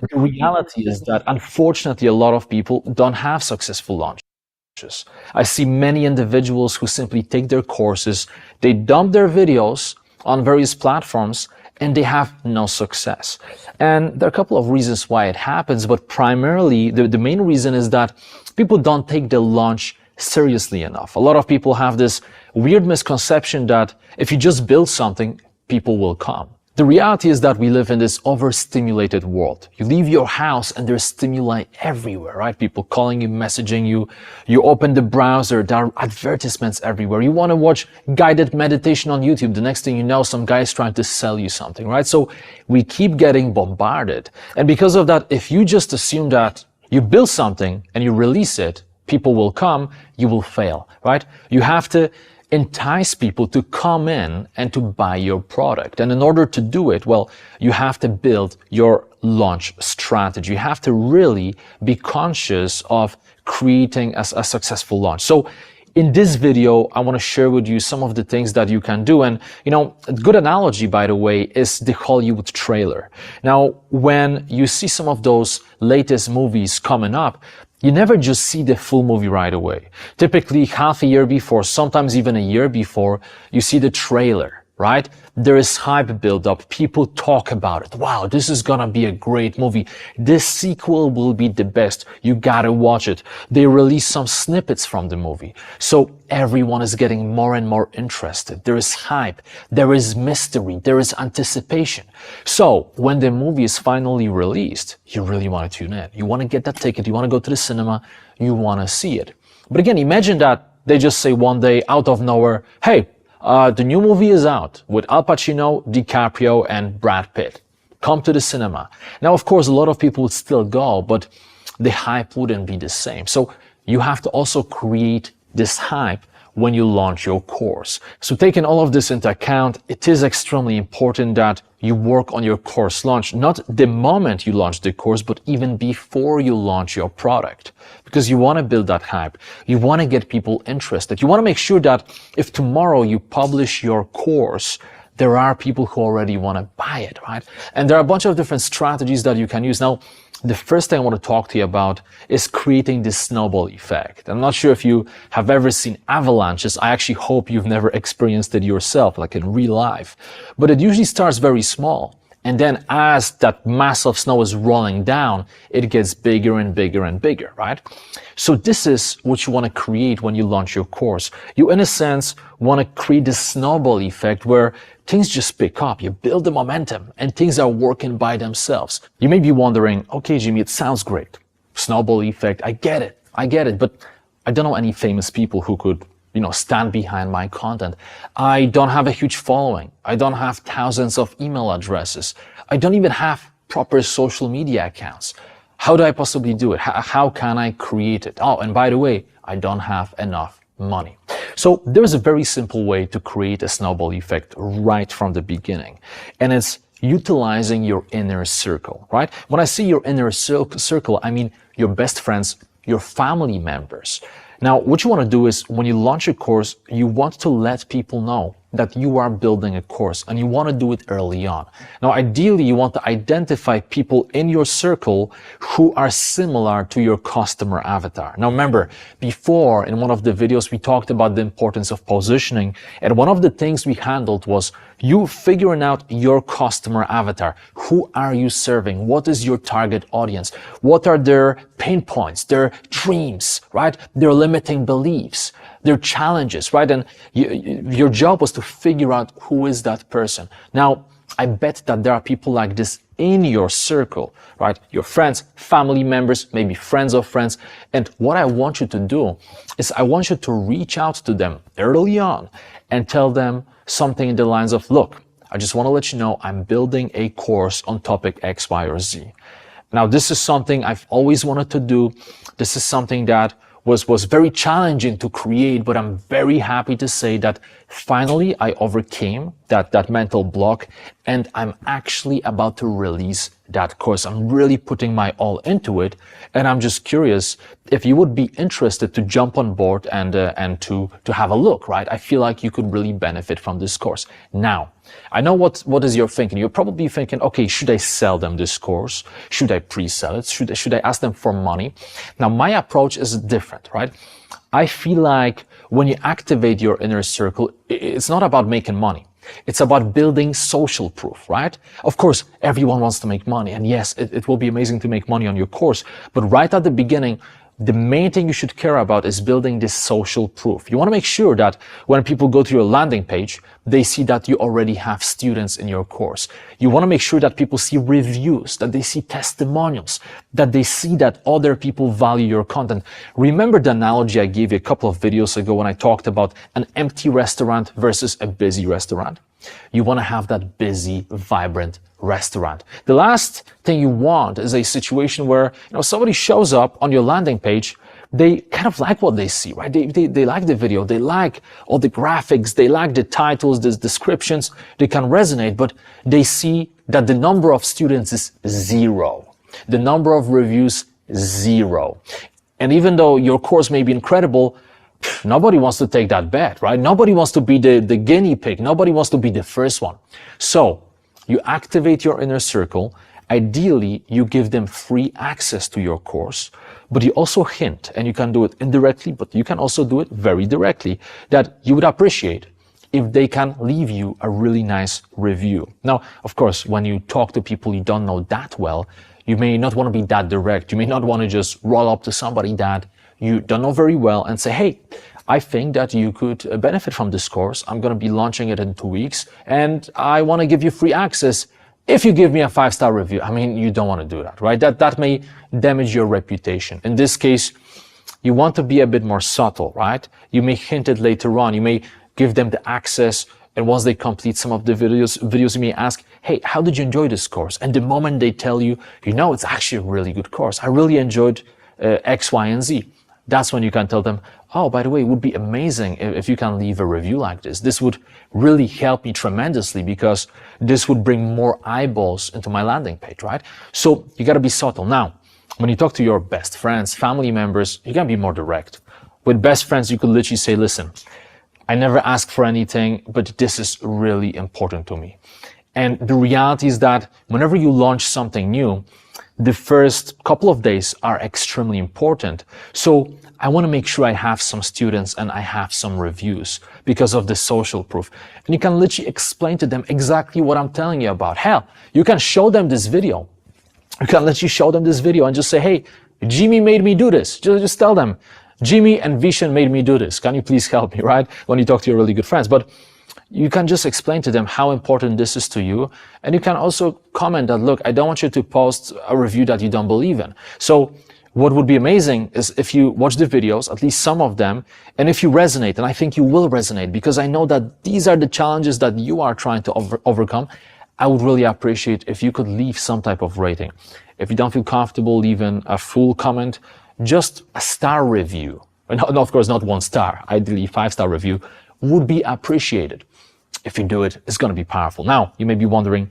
The reality is that unfortunately, a lot of people don't have successful launches. I see many individuals who simply take their courses, they dump their videos on various platforms, and they have no success. And there are a couple of reasons why it happens, but primarily the main reason is that people don't take the launch seriously enough. A lot of people have this weird misconception that if you just build something, people will come. The reality is that we live in this overstimulated world. You leave your house and there's stimuli everywhere, right? People calling you, messaging you. You open the browser, there are advertisements everywhere. You want to watch guided meditation on YouTube. The next thing you know, some guy is trying to sell you something, right? So we keep getting bombarded. And because of that, if you just assume that you build something and you release it, people will come, you will fail, right? You have to entice people to come in and to buy your product. And in order to do it, well, you have to build your launch strategy. You have to really be conscious of creating a successful launch. So in this video, I want to share with you some of the things that you can do. And, a good analogy, by the way, is the Hollywood trailer. Now, when you see some of those latest movies coming up, you never just see the full movie right away. Typically, half a year before, sometimes even a year before, you see the trailer, right? There is hype build up. People talk about it. Wow, this is gonna be a great movie. This sequel will be the best. You gotta watch it. They release some snippets from the movie. So everyone is getting more and more interested. There is hype. There is mystery. There is anticipation. So when the movie is finally released, you really want to tune in. You want to get that ticket. You want to go to the cinema. You want to see it. But again, imagine that they just say one day out of nowhere, hey, the new movie is out with Al Pacino, DiCaprio, and Brad Pitt. Come to the cinema. Now, of course, a lot of people would still go, but the hype wouldn't be the same. So you have to also create this hype when you launch your course. So taking all of this into account, it is extremely important that you work on your course launch, not the moment you launch the course, but even before you launch your product. Because you want to build that hype. You want to get people interested. You want to make sure that if tomorrow you publish your course, there are people who already want to buy it, right? And there are a bunch of different strategies that you can use. Now, the first thing I want to talk to you about is creating this snowball effect. I'm not sure if you have ever seen avalanches. I actually hope you've never experienced it yourself, like in real life. But it usually starts very small. And then as that mass of snow is rolling down, it gets bigger and bigger and bigger, right? So this is what you want to create when you launch your course. You, in a sense, want to create this snowball effect where things just pick up. You build the momentum and things are working by themselves. You may be wondering, okay, Jimmy, it sounds great. Snowball effect, I get it. But I don't know any famous people who could stand behind my content. I don't have a huge following. I don't have thousands of email addresses. I don't even have proper social media accounts. How do I possibly do it? How can I create it? Oh, and by the way, I don't have enough money. So there's a very simple way to create a snowball effect right from the beginning. And it's utilizing your inner circle, right? When I say your inner circle, I mean your best friends, your family members. Now, what you want to do is when you launch a course, you want to let people know that you are building a course and you want to do it early on. Now, ideally, you want to identify people in your circle who are similar to your customer avatar. Now, remember, before in one of the videos, we talked about the importance of positioning. And one of the things we handled was you figuring out your customer avatar. Who are you serving? What is your target audience? What are their pain points, their dreams, right? Their limiting beliefs, their challenges, right? And your job was to figure out who is that person. Now, I bet that there are people like this in your circle, right? Your friends, family members, maybe friends of friends. And what I want you to do is I want you to reach out to them early on and tell them something in the lines of, look, I just want to let you know I'm building a course on topic X, Y, or Z. Now, this is something I've always wanted to do. This is something that was very challenging to create, but I'm very happy to say that finally I overcame that mental block, and I'm actually about to release that course. I'm really putting my all into it, and I'm just curious if you would be interested to jump on board and to have a look, right? I feel like you could really benefit from this course. Now, I know what is your thinking. You're probably thinking, okay, should I sell them this course? Should I pre-sell it? Should I ask them for money? Now, my approach is different, right? I feel like when you activate your inner circle, it's not about making money. It's about building social proof, right? Of course, everyone wants to make money. And yes, it will be amazing to make money on your course. But right at the beginning, the main thing you should care about is building this social proof. You want to make sure that when people go to your landing page, they see that you already have students in your course. You want to make sure that people see reviews, that they see testimonials, that they see that other people value your content. Remember the analogy I gave you a couple of videos ago when I talked about an empty restaurant versus a busy restaurant? You want to have that busy, vibrant restaurant. The last thing you want is a situation where, somebody shows up on your landing page, they kind of like what they see, right? They like the video, they like all the graphics, they like the titles, the descriptions, they can resonate, but they see that the number of students is 0. The number of reviews, 0. And even though your course may be incredible, nobody wants to take that bet, right? Nobody wants to be the guinea pig. Nobody wants to be the first one. So you activate your inner circle. Ideally, you give them free access to your course, but you also hint, and you can do it indirectly, but you can also do it very directly, that you would appreciate if they can leave you a really nice review. Now, of course, when you talk to people you don't know that well, you may not want to be that direct. You may not want to just roll up to somebody that you don't know very well and say, hey, I think that you could benefit from this course. I'm going to be launching it in 2 weeks, and I want to give you free access if you give me a 5-star review. I mean, you don't want to do that, right? That may damage your reputation. In this case, you want to be a bit more subtle, right? You may hint it later on. You may give them the access, and once they complete some of the videos, you may ask, hey, how did you enjoy this course? And the moment they tell you, it's actually a really good course. I really enjoyed X, Y, and Z. That's when you can tell them, oh, by the way, it would be amazing if you can leave a review like this. This would really help me tremendously because this would bring more eyeballs into my landing page, right? So you got to be subtle. Now, when you talk to your best friends, family members, you can be more direct. With best friends, you could literally say, listen, I never ask for anything, but this is really important to me. And the reality is that whenever you launch something new, the first couple of days are extremely important. So I want to make sure I have some students and I have some reviews because of the social proof. And you can literally explain to them exactly what I'm telling you about. Hell, you can show them this video. You can literally show them this video and just say, hey, Jimmy made me do this. Just tell them, Jimmy and Vishen made me do this. Can you please help me, right? When you talk to your really good friends. But you can just explain to them how important this is to you. And you can also comment that, look, I don't want you to post a review that you don't believe in. So what would be amazing is if you watch the videos, at least some of them, and if you resonate, and I think you will resonate because I know that these are the challenges that you are trying to overcome, I would really appreciate if you could leave some type of rating. If you don't feel comfortable leaving a full comment, just a star review. And of course, not 1 star, ideally 5-star review would be appreciated. If you do it, it's going to be powerful. Now, you may be wondering,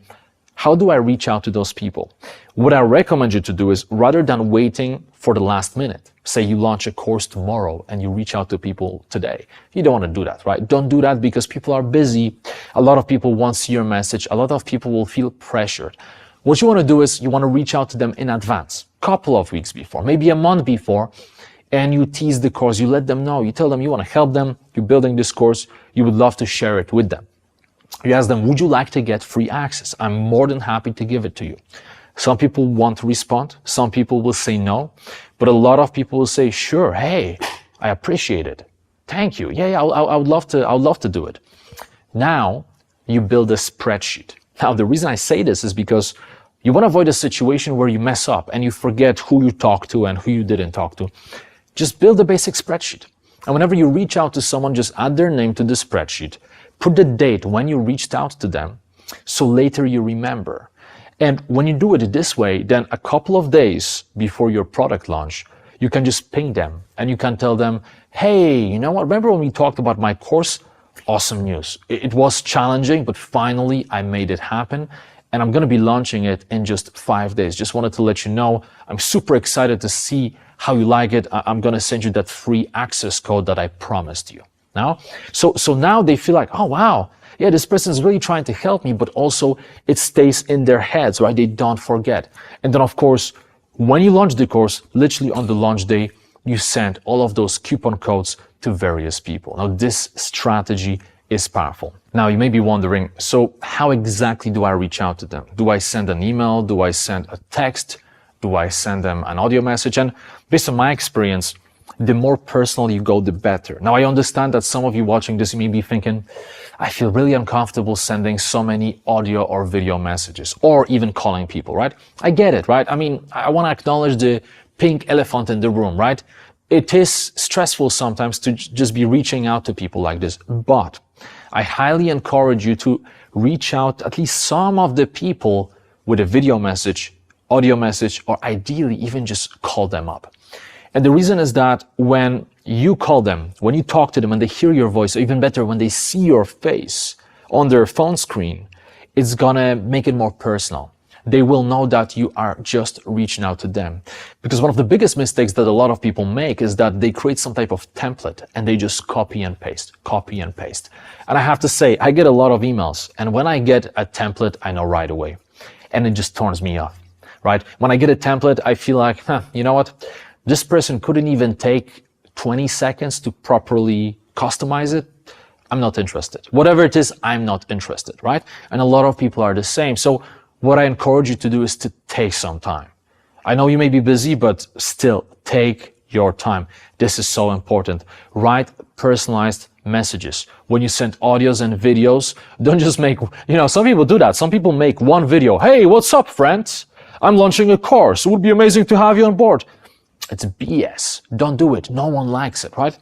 how do I reach out to those people? What I recommend you to do is, rather than waiting for the last minute, say you launch a course tomorrow and you reach out to people today. You don't want to do that, right? Don't do that because people are busy. A lot of people won't see your message. A lot of people will feel pressured. What you want to do is you want to reach out to them in advance, couple of weeks before, maybe a month before, and you tease the course. You let them know. You tell them you want to help them. You're building this course. You would love to share it with them. You ask them, would you like to get free access? I'm more than happy to give it to you. Some people want to respond. Some people will say no. But a lot of people will say, sure, hey, I appreciate it. Thank you. Yeah, I would love to do it. Now you build a spreadsheet. Now, the reason I say this is because you want to avoid a situation where you mess up and you forget who you talked to and who you didn't talk to. Just build a basic spreadsheet. And whenever you reach out to someone, just add their name to the spreadsheet. Put the date when you reached out to them, so later you remember. And when you do it this way, then a couple of days before your product launch, you can just ping them and you can tell them, hey, you know what? Remember when we talked about my course? Awesome news. It was challenging, but finally I made it happen. And I'm going to be launching it in just 5 days. Just wanted to let you know, I'm super excited to see how you like it. I'm going to send you that free access code that I promised you. Now, so now they feel like, oh, wow, yeah, this person's really trying to help me, but also it stays in their heads, right? They don't forget. And then, of course, when you launch the course, literally on the launch day, you send all of those coupon codes to various people. Now, this strategy is powerful. Now, you may be wondering, so how exactly do I reach out to them? Do I send an email? Do I send a text? Do I send them an audio message? And based on my experience, the more personal you go, the better. Now, I understand that some of you watching this, you may be thinking, I feel really uncomfortable sending so many audio or video messages, or even calling people, right? I get it, right? I mean, I want to acknowledge the pink elephant in the room, right? It is stressful sometimes to just be reaching out to people like this, but I highly encourage you to reach out at least some of the people with a video message, audio message, or ideally even just call them up. And the reason is that when you call them, when you talk to them and they hear your voice, or even better, when they see your face on their phone screen, it's gonna make it more personal. They will know that you are just reaching out to them. Because one of the biggest mistakes that a lot of people make is that they create some type of template and they just copy and paste. And I have to say, I get a lot of emails, and when I get a template, I know right away. And it just turns me off, right? When I get a template, I feel like, you know what? This person couldn't even take 20 seconds to properly customize it. I'm not interested. Whatever it is, I'm not interested, right? And a lot of people are the same. So what I encourage you to do is to take some time. I know you may be busy, but still take your time. This is so important. Write personalized messages. When you send audios and videos, don't just make, some people do that. Some people make one video. Hey, what's up, friends? I'm launching a course. It would be amazing to have you on board. It's BS. Don't do it. No one likes it, right?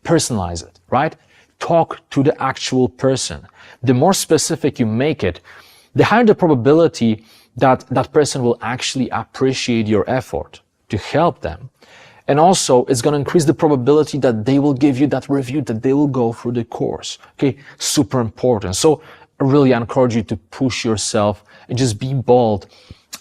Personalize it, right? Talk to the actual person. The more specific you make it, the higher the probability that that person will actually appreciate your effort to help them. And also, it's going to increase the probability that they will give you that review, that they will go through the course. Okay, super important. So I really encourage you to push yourself and just be bold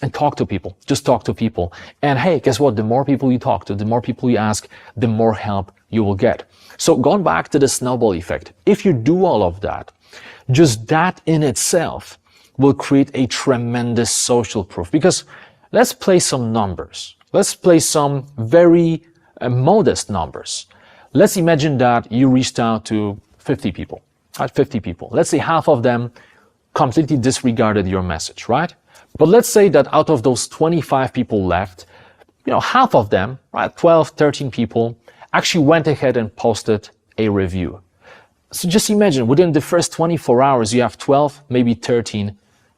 and talk to people. Just talk to people. And hey, guess what? The more people you talk to, the more people you ask, the more help you will get. So going back to the snowball effect, if you do all of that, just that in itself will create a tremendous social proof. Because let's play some numbers. Let's play some very modest numbers. Let's imagine that you reached out to 50 people, right? 50 people. Let's say half of them completely disregarded your message, right? But let's say that out of those 25 people left, half of them, right, 12, 13 people, actually went ahead and posted a review. So just imagine, within the first 24 hours, you have 12, maybe 13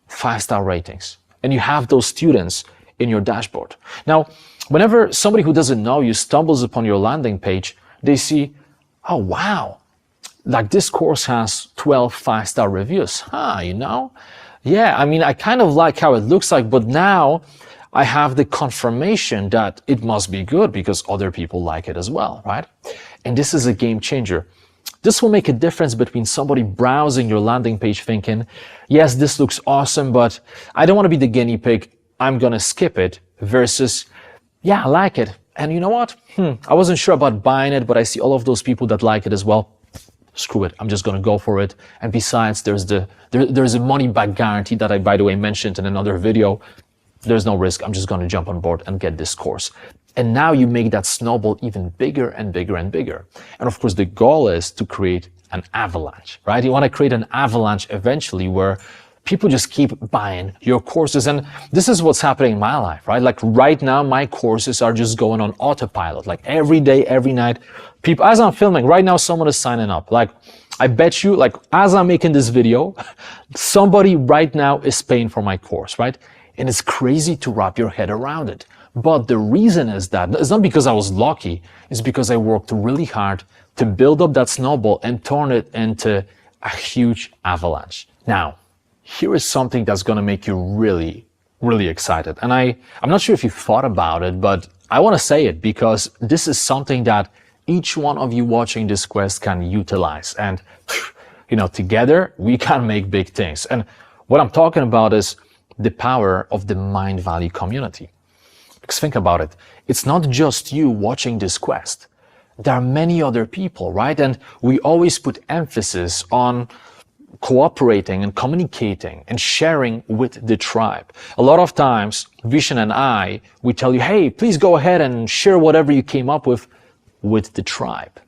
5-star ratings. And you have those students in your dashboard. Now, whenever somebody who doesn't know you stumbles upon your landing page, they see, oh, wow, like this course has 12 5-star reviews. Yeah, I mean, I kind of like how it looks like, but now I have the confirmation that it must be good because other people like it as well, right? And this is a game changer. This will make a difference between somebody browsing your landing page thinking, yes, this looks awesome, but I don't want to be the guinea pig. I'm going to skip it, versus, yeah, I like it. And you know what? I wasn't sure about buying it, but I see all of those people that like it as well. Screw it. I'm just going to go for it. And besides, there's a money back guarantee that I, by the way, mentioned in another video. There's no risk. I'm just going to jump on board and get this course. And now you make that snowball even bigger and bigger and bigger. And of course, the goal is to create an avalanche, right? You want to create an avalanche eventually where people just keep buying your courses. And this is what's happening in my life, right? Like right now, my courses are just going on autopilot. Like every day, every night, people, as I'm filming right now, someone is signing up. Like I bet you, like as I'm making this video, somebody right now is paying for my course, right? And it's crazy to wrap your head around it. But the reason is that it's not because I was lucky. It's because I worked really hard to build up that snowball and turn it into a huge avalanche. Now, here is something that's going to make you really, really excited. And I'm not sure if you thought about it, but I want to say it because this is something that each one of you watching this quest can utilize. And together we can make big things. And what I'm talking about is the power of the Mindvalley community. Because think about it. It's not just you watching this quest. There are many other people, right? And we always put emphasis on cooperating and communicating and sharing with the tribe. A lot of times, Vishen and I, we tell you, hey, please go ahead and share whatever you came up with the tribe.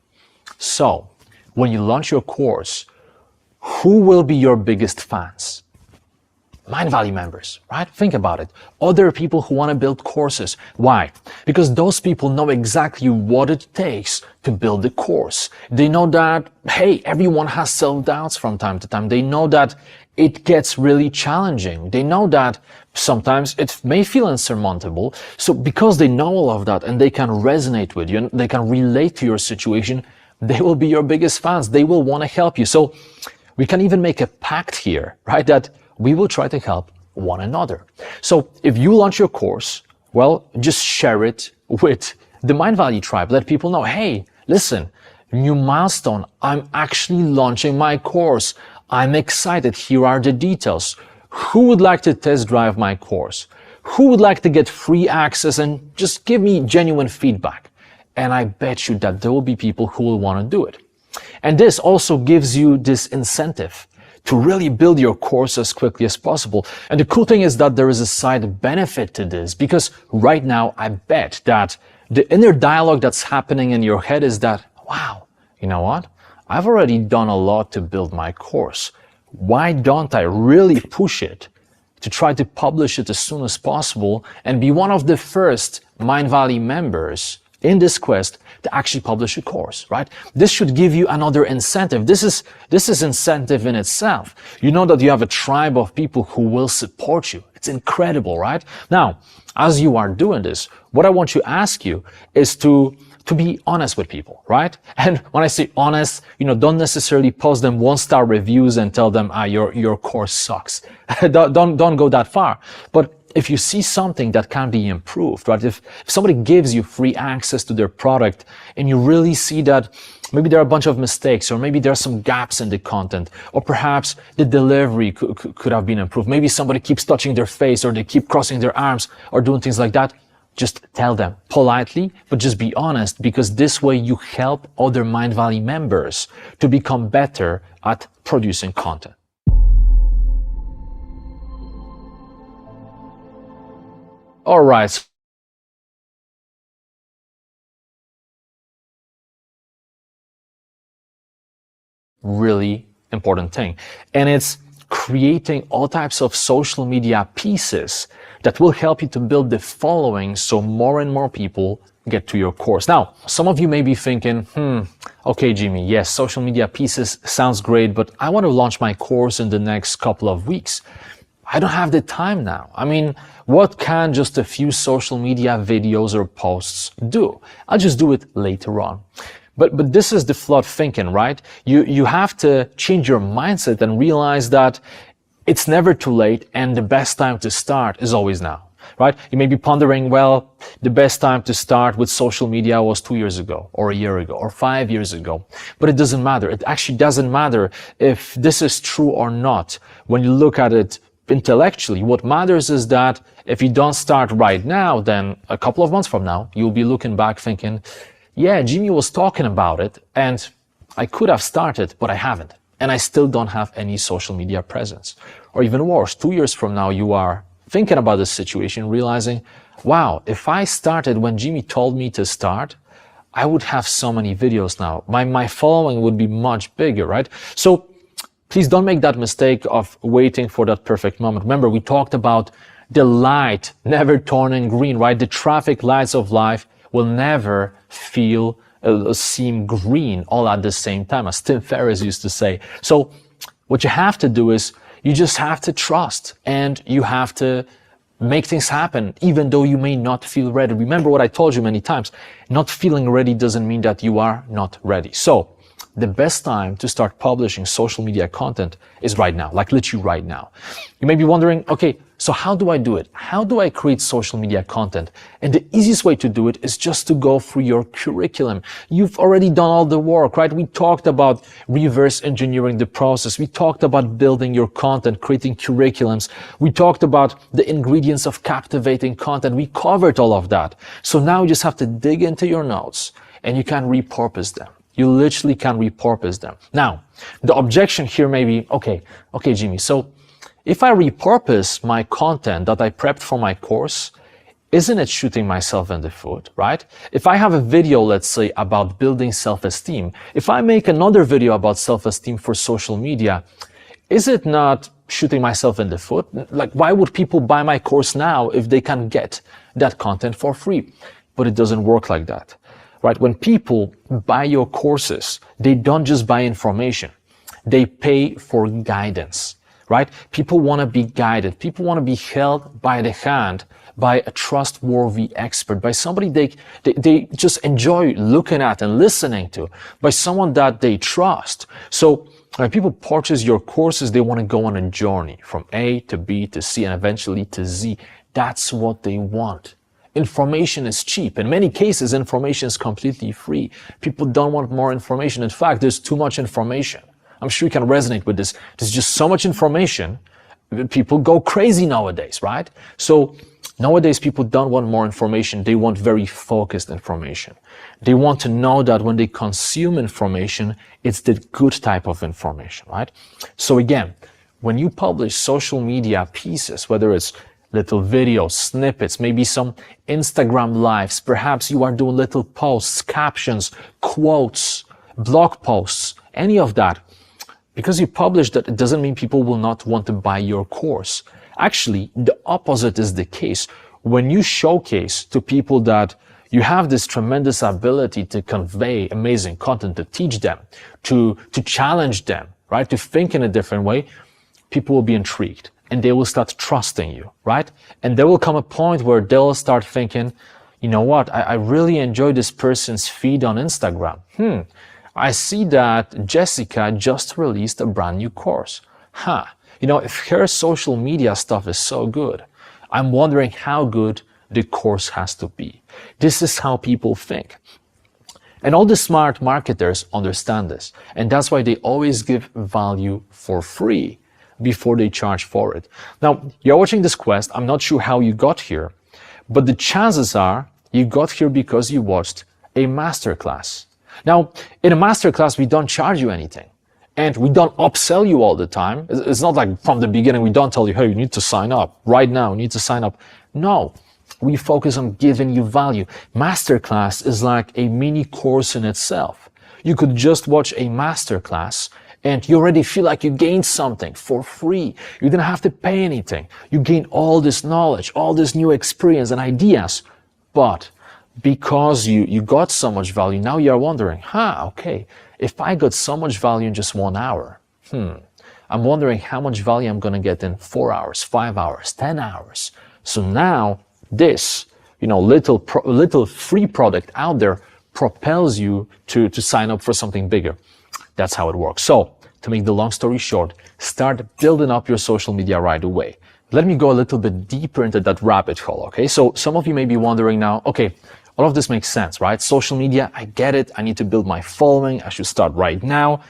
So, when you launch your course, who will be your biggest fans? Mindvalley members, right? Think about it. Other people who want to build courses. Why? Because those people know exactly what it takes to build the course. They know that, hey, everyone has self-doubts from time to time. They know that it gets really challenging. They know that sometimes it may feel insurmountable. So because they know all of that and they can resonate with you and they can relate to your situation, they will be your biggest fans. They will want to help you. So we can even make a pact here, right? That we will try to help one another. So if you launch your course, well, just share it with the Mindvalley tribe. Let people know, hey, listen, new milestone. I'm actually launching my course. I'm excited. Here are the details. Who would like to test drive my course? Who would like to get free access and just give me genuine feedback? And I bet you that there will be people who will want to do it. And this also gives you this incentive to really build your course as quickly as possible. And the cool thing is that there is a side benefit to this, because right now I bet that the inner dialogue that's happening in your head is that, wow, you know what? I've already done a lot to build my course. Why don't I really push it to try to publish it as soon as possible and be one of the first Mindvalley members in this quest to actually publish a course, right? This should give you another incentive. This is incentive in itself. You know that you have a tribe of people who will support you. It's incredible, right? Now, as you are doing this, what I want to ask you is to be honest with people, right? And when I say honest, don't necessarily post them 1-star reviews and tell them, your course sucks. don't go that far. But if you see something that can be improved, right? If somebody gives you free access to their product and you really see that maybe there are a bunch of mistakes, or maybe there are some gaps in the content, or perhaps the delivery could have been improved. Maybe somebody keeps touching their face, or they keep crossing their arms or doing things like that. Just tell them politely, but just be honest, because this way you help other Mindvalley members to become better at producing content. All right. Really important thing. And it's creating all types of social media pieces that will help you to build the following so more and more people get to your course. Now, some of you may be thinking, okay, Jimmy, yes, social media pieces sounds great, but I want to launch my course in the next couple of weeks. I don't have the time now. I mean, what can just a few social media videos or posts do? I'll just do it later on. But this is the flawed thinking, right? You have to change your mindset and realize that it's never too late and the best time to start is always now, right? You may be pondering, well, the best time to start with social media was 2 years ago, or a year ago, or 5 years ago. But it doesn't matter. It actually doesn't matter if this is true or not. When you look at it intellectually, what matters is that if you don't start right now, then a couple of months from now, you'll be looking back thinking, yeah, Jimmy was talking about it and I could have started, but I haven't. And I still don't have any social media presence. Or even worse, 2 years from now, you are thinking about this situation, realizing, wow, if I started when Jimmy told me to start, I would have so many videos now. My following would be much bigger, right? So please don't make that mistake of waiting for that perfect moment. Remember, we talked about the light never turning green, right? The traffic lights of life will never seem green all at the same time, as Tim Ferriss used to say. So what you have to do is you just have to trust and you have to make things happen, even though you may not feel ready. Remember what I told you many times, not feeling ready doesn't mean that you are not ready. So the best time to start publishing social media content is right now, like literally right now. You may be wondering, okay, so how do I do it? How do I create social media content? And the easiest way to do it is just to go through your curriculum. You've already done all the work, right? We talked about reverse engineering the process. We talked about building your content, creating curriculums. We talked about the ingredients of captivating content. We covered all of that. So now you just have to dig into your notes and you can repurpose them. You literally can repurpose them. Now, the objection here may be, okay, Jimmy, so if I repurpose my content that I prepped for my course, isn't it shooting myself in the foot, right? If I have a video, let's say, about building self-esteem, if I make another video about self-esteem for social media, is it not shooting myself in the foot? Like, why would people buy my course now if they can get that content for free? But it doesn't work like that, right? When people buy your courses, they don't just buy information. They pay for guidance. Right? People want to be guided. People want to be held by the hand by a trustworthy expert, by somebody they just enjoy looking at and listening to, by someone that they trust. So when people purchase your courses, they want to go on a journey from A to B to C and eventually to Z. That's what they want. Information is cheap. In many cases, information is completely free. People don't want more information. In fact, there's too much information. I'm sure you can resonate with this. There's just so much information. People go crazy nowadays, right? So nowadays, people don't want more information. They want very focused information. They want to know that when they consume information, it's the good type of information, right? So again, when you publish social media pieces, whether it's little videos, snippets, maybe some Instagram lives, perhaps you are doing little posts, captions, quotes, blog posts, any of that, because you publish that, it doesn't mean people will not want to buy your course. Actually, the opposite is the case. When you showcase to people that you have this tremendous ability to convey amazing content, to teach them, to challenge them, right? To think in a different way, people will be intrigued and they will start trusting you, right? And there will come a point where they'll start thinking, you know what? I really enjoy this person's feed on Instagram. I see that Jessica just released a brand new course. You know, if her social media stuff is so good, I'm wondering how good the course has to be. This is how people think. And all the smart marketers understand this. And that's why they always give value for free before they charge for it. Now, you're watching this quest. I'm not sure how you got here, but the chances are you got here because you watched a masterclass. Now, in a masterclass, we don't charge you anything. And we don't upsell you all the time. It's not like from the beginning, we don't tell you, hey, you need to sign up. Right now, you need to sign up. No, we focus on giving you value. Masterclass is like a mini course in itself. You could just watch a masterclass and you already feel like you gained something for free. You didn't have to pay anything. You gain all this knowledge, all this new experience and ideas. But because you got so much value, now you're wondering, okay, if I got so much value in just 1 hour, I'm wondering how much value I'm going to get in 4 hours, 5 hours, 10 hours. So now this, little free product out there propels you to sign up for something bigger. That's how it works. So to make the long story short, start building up your social media right away. Let me go a little bit deeper into that rabbit hole, okay? So some of you may be wondering now, okay, all of this makes sense, right? Social media, I get it. I need to build my following. I should start right now.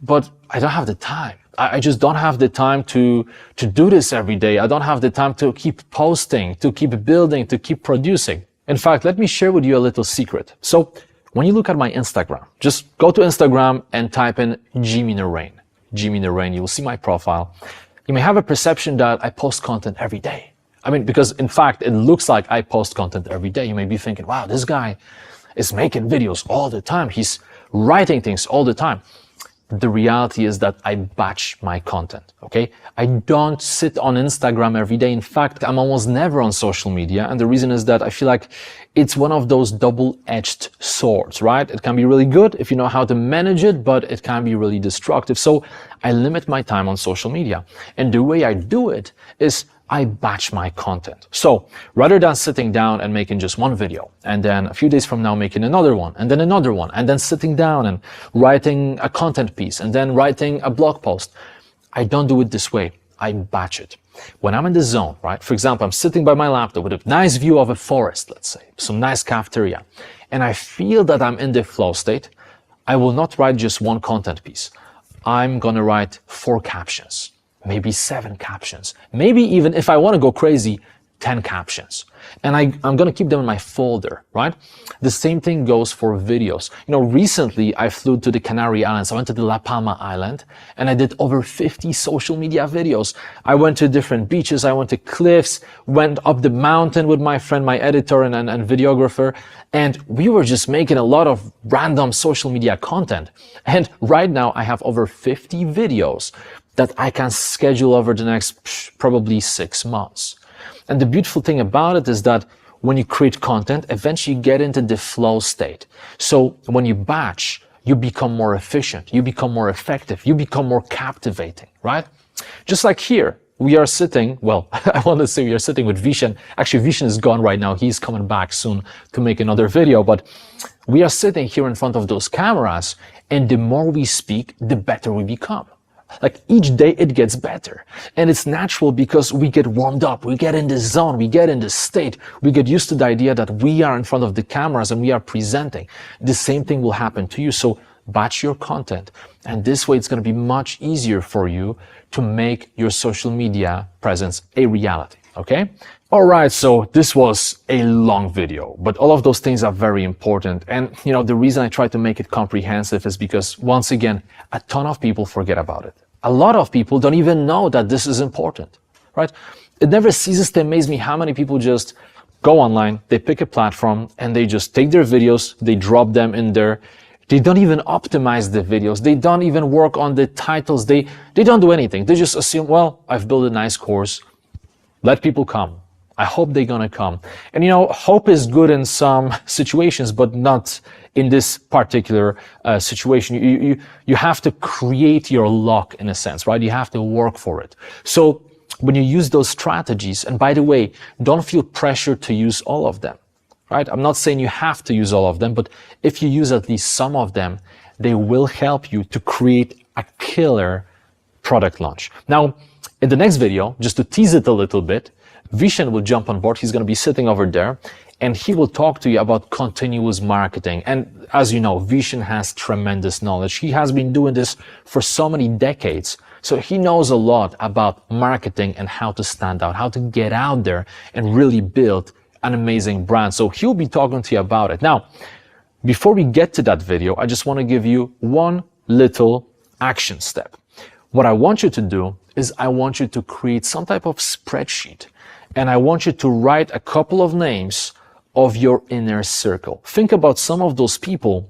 But I don't have the time. I just don't have the time to do this every day. I don't have the time to keep posting, to keep building, to keep producing. In fact, let me share with you a little secret. So when you look at my Instagram, just go to Instagram and type in Jimmy Narain. Jimmy Narain, you will see my profile. You may have a perception that I post content every day. I mean, because in fact, it looks like I post content every day. You may be thinking, wow, this guy is making videos all the time. He's writing things all the time. The reality is that I batch my content, okay? I don't sit on Instagram every day. In fact, I'm almost never on social media. And the reason is that I feel like it's one of those double-edged swords, right? It can be really good if you know how to manage it, but it can be really destructive. So I limit my time on social media. And the way I do it is I batch my content. So rather than sitting down and making just one video, and then a few days from now making another one, and then sitting down and writing a content piece, and then writing a blog post, I don't do it this way. I batch it. When I'm in the zone, right? For example, I'm sitting by my laptop with a nice view of a forest, let's say, some nice cafeteria, and I feel that I'm in the flow state, I will not write just one content piece. I'm gonna write 4 captions. Maybe 7 captions, maybe even if I want to go crazy, 10 captions. And I'm going to keep them in my folder, right? The same thing goes for videos. You know, recently I flew to the Canary Islands. I went to the La Palma Island and I did over 50 social media videos. I went to different beaches. I went to cliffs, went up the mountain with my friend, my editor and videographer. And we were just making a lot of random social media content. And right now I have over 50 videos that I can schedule over the next probably 6 months. And the beautiful thing about it is that when you create content, eventually you get into the flow state. So when you batch, you become more efficient, you become more effective, you become more captivating, right? Just like here, we are sitting, well, I want to say we are sitting with Vishen. Actually, Vishen is gone right now. He's coming back soon to make another video, but we are sitting here in front of those cameras, and the more we speak, the better we become. Like each day it gets better, and it's natural because we get warmed up, we get in the zone, we get in the state, we get used to the idea that we are in front of the cameras and we are presenting. The same thing will happen to you. So batch your content, and this way it's going to be much easier for you to make your social media presence a reality. Okay? All right, so this was a long video, but all of those things are very important. And, you know, the reason I try to make it comprehensive is because, once again, a ton of people forget about it. A lot of people don't even know that this is important, right? It never ceases to amaze me how many people just go online, they pick a platform, and they just take their videos, they drop them in there. They don't even optimize the videos. They don't even work on the titles. They don't do anything. They just assume, well, I've built a nice course. Let people come. I hope they're gonna come. And, you know, hope is good in some situations, but not in this particular situation. You have to create your luck in a sense, right? You have to work for it. So when you use those strategies, and by the way, don't feel pressure to use all of them, right? I'm not saying you have to use all of them, but if you use at least some of them, they will help you to create a killer product launch. Now, in the next video, just to tease it a little bit, Vishen will jump on board. He's going to be sitting over there, and he will talk to you about continuous marketing. And as you know, Vishen has tremendous knowledge. He has been doing this for so many decades. So he knows a lot about marketing and how to stand out, how to get out there and really build an amazing brand. So he'll be talking to you about it. Now, before we get to that video, I just want to give you one little action step. What I want you to do is I want you to create some type of spreadsheet, and I want you to write a couple of names of your inner circle. Think about some of those people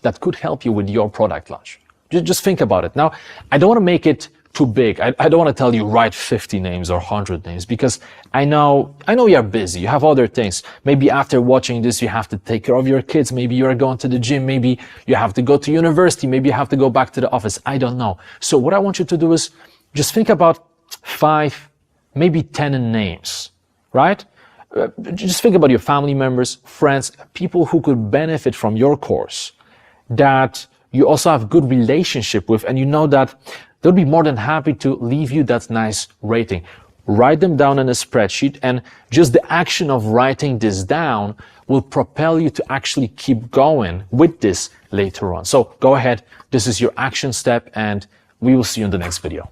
that could help you with your product launch. Just think about it. Now, I don't want to make it too big. I don't want to tell you write 50 names or 100 names, because I know you're busy. You have other things. Maybe after watching this, you have to take care of your kids. Maybe you're going to the gym. Maybe you have to go to university. Maybe you have to go back to the office. I don't know. So what I want you to do is just think about 5, maybe 10 names, right? Just think about your family members, friends, people who could benefit from your course, that you also have good relationship with, and you know that they'll be more than happy to leave you that nice rating. Write them down in a spreadsheet, and just the action of writing this down will propel you to actually keep going with this later on. So go ahead, this is your action step, and we will see you in the next video.